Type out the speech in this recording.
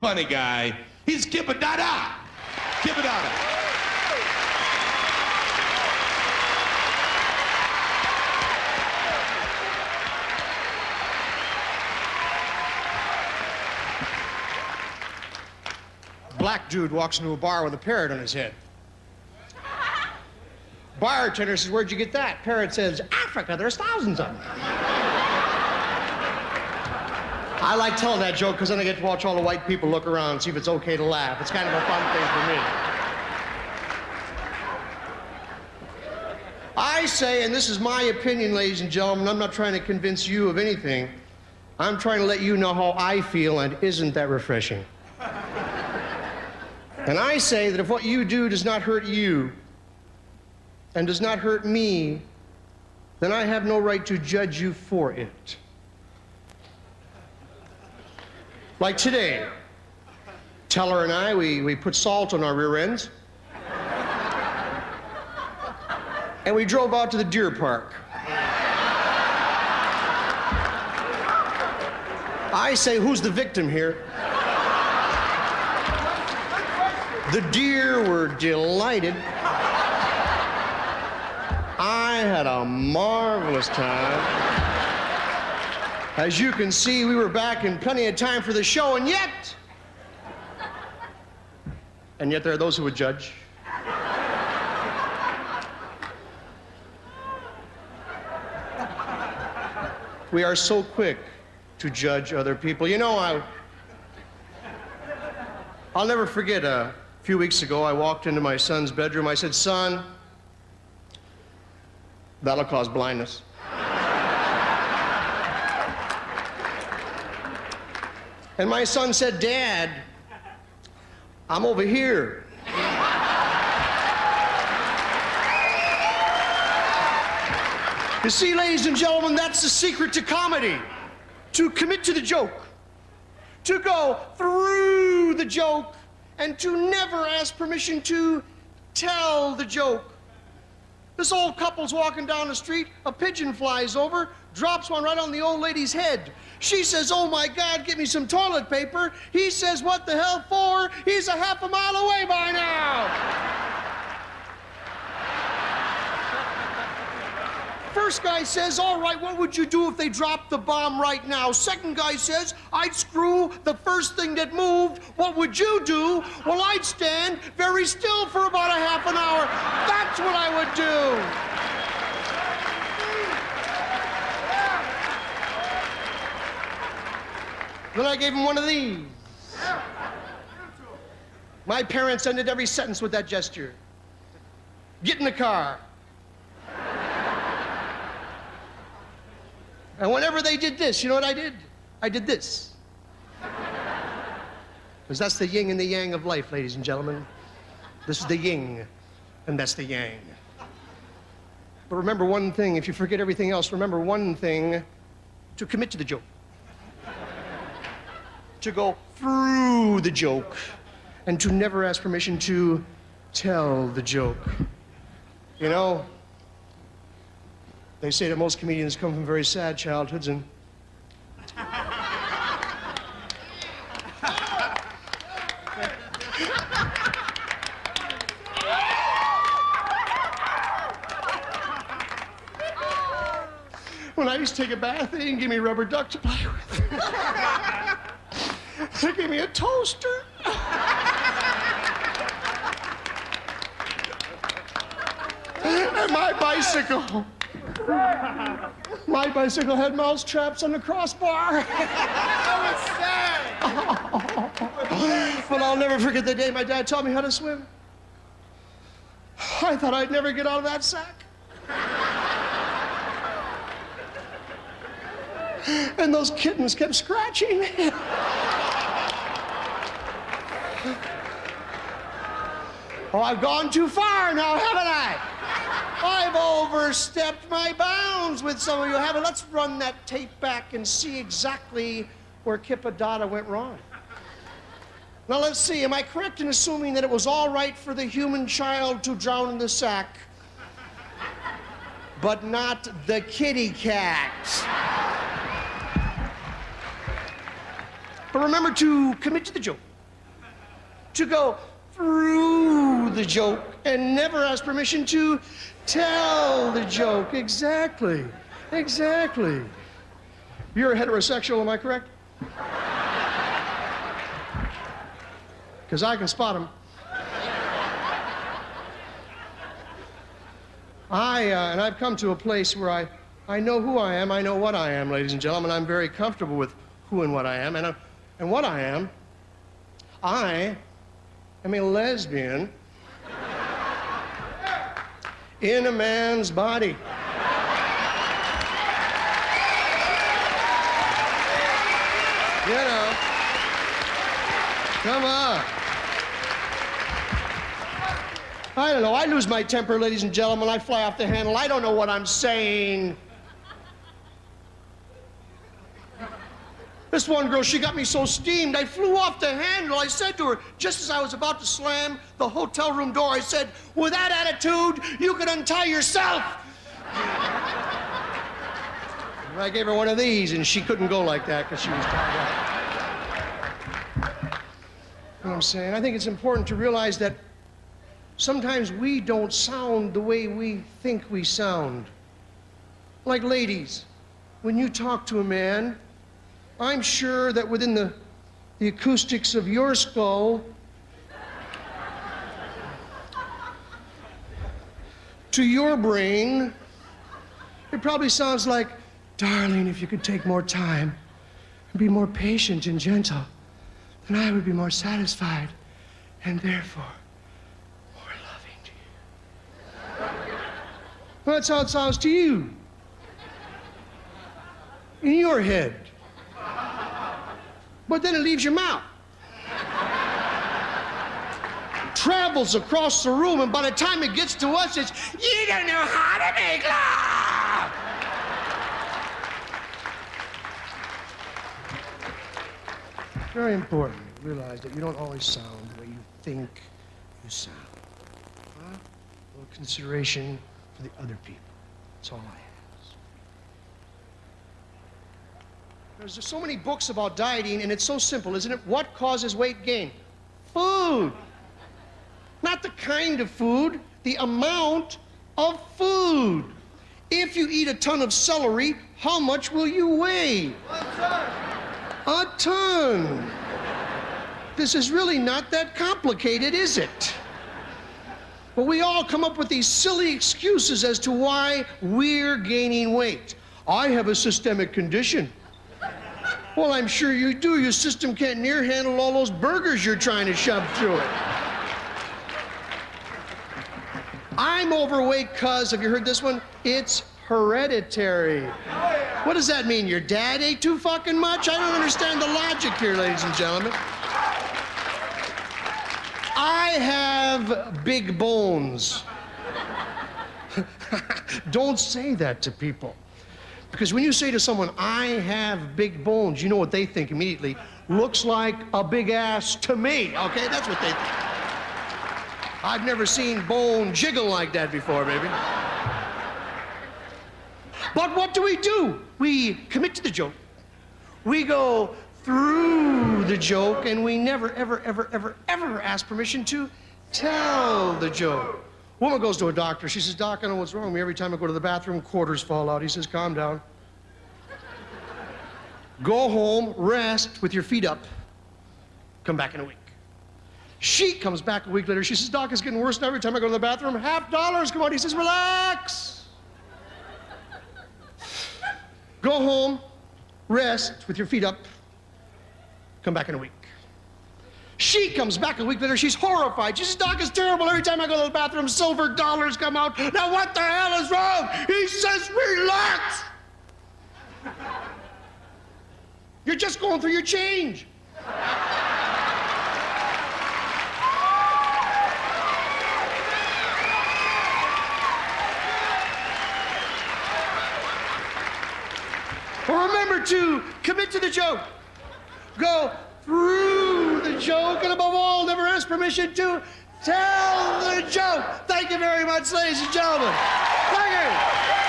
Funny guy. He's Kip Addotta. Kip Addotta. Black dude walks into a bar with a parrot on his head. Bartender says, "Where'd you get that?" Parrot says, "Africa, there's thousands of them." I like telling that joke because then I get to watch all the white people look around and see if it's okay to laugh. It's kind of a fun thing for me. I say, and this is my opinion, ladies and gentlemen, I'm not trying to convince you of anything. I'm trying to let you know how I feel, and isn't that refreshing? And I say that if what you do does not hurt you and does not hurt me, then I have no right to judge you for it. Like today, Teller and I, we put salt on our rear ends. And we drove out to the deer park. I say, who's the victim here? The deer were delighted. I had a marvelous time. As you can see, we were back in plenty of time for the show, and yet there are those who would judge. We are so quick to judge other people. You know, I'll never forget, a few weeks ago, I walked into my son's bedroom. I said, "Son, that'll cause blindness." And my son said, "Dad, I'm over here." You see, ladies and gentlemen, that's the secret to comedy. To commit to the joke. To go through the joke and to never ask permission to tell the joke. This old couple's walking down the street, a pigeon flies over, drops one right on the old lady's head. She says, "Oh my God, get me some toilet paper." He says, "What the hell for? He's a half a mile away by now." First guy says, "All right, what would you do if they dropped the bomb right now?" Second guy says, "I'd screw the first thing that moved." "What would you do?" "Well, I'd stand very still for about a half an hour." That's what I would do. Then I gave him one of these. My parents ended every sentence with that gesture. "Get in the car." And whenever they did this, you know what I did? I did this. Because that's the yin and the yang of life, ladies and gentlemen. This is the yin, and that's the yang. But remember one thing, if you forget everything else, remember one thing, to commit to the joke. To go through the joke, and to never ask permission to tell the joke. You know, they say that most comedians come from very sad childhoods, and when I used to take a bath, they didn't give me rubber duck to play with. They gave me a toaster. And my bicycle had mouse traps on the crossbar. That was sad. But I'll never forget the day my dad taught me how to swim. I thought I'd never get out of that sack. And those kittens kept scratching. Oh, I've gone too far now, haven't I? I've overstepped my bounds with some of you, haven't I? Let's run that tape back and see exactly where Kip Addotta went wrong. Now, let's see. Am I correct in assuming that it was all right for the human child to drown in the sack, but not the kitty cat? But remember to commit to the joke. to go through the joke and never ask permission to tell the joke. Exactly. Exactly. You're a heterosexual, am I correct? Because I can spot them. And I've come to a place where I know who I am, I know what I am, ladies and gentlemen. I'm very comfortable with who and what I am. And what I am a lesbian in a man's body. You know, come on. I don't know, I lose my temper, ladies and gentlemen. I fly off the handle. I don't know what I'm saying. This one girl, she got me so steamed, I flew off the handle. I said to her, just as I was about to slam the hotel room door, I said, with that attitude, you could untie yourself. And I gave her one of these, and she couldn't go like that because she was tied up. You know what I'm saying? I think it's important to realize that sometimes we don't sound the way we think we sound. Like ladies, when you talk to a man, I'm sure that within the acoustics of your skull, to your brain, it probably sounds like, darling, if you could take more time and be more patient and gentle, then I would be more satisfied and therefore more loving to you. Well, that's how it sounds to you. In your head. But then it leaves your mouth. Travels across the room, and by the time it gets to us, it's, you don't know how to make love! Very important to realize that you don't always sound the way you think you sound. Huh? A little consideration for the other people. That's all I ask. There's so many books about dieting, and it's so simple, isn't it? What causes weight gain? Food. Not the kind of food, the amount of food. If you eat a ton of celery, how much will you weigh? A ton. This is really not that complicated, is it? But we all come up with these silly excuses as to why we're gaining weight. I have a systemic condition. Well, I'm sure you do. Your system can't near handle all those burgers you're trying to shove through it. I'm overweight because, have you heard this one? It's hereditary. What does that mean? Your dad ate too fucking much? I don't understand the logic here, ladies and gentlemen. I have big bones. Don't say that to people. Because when you say to someone, I have big bones, you know what they think immediately. Looks like a big ass to me, okay? That's what they think. I've never seen bone jiggle like that before, baby. But what do? We commit to the joke. We go through the joke, and we never, ever, ever, ever, ever ask permission to tell the joke. Woman goes to a doctor. She says, Doc, I know what's wrong with me. Every time I go to the bathroom, quarters fall out. He says, calm down. Go home, rest with your feet up. Come back in a week. She comes back a week later. She says, Doc, it's getting worse now. Every time I go to the bathroom, $50 come out. He says, relax. Go home, rest with your feet up. Come back in a week. She comes back a week later, she's horrified. She says, Doc, it's terrible. Every time I go to the bathroom, silver dollars come out. Now what the hell is wrong? He says, relax. You're just going through your change. Well, remember to commit to the joke. Go through the joke, and above all, never ask permission to tell the joke. Thank you very much, ladies and gentlemen. Thank you.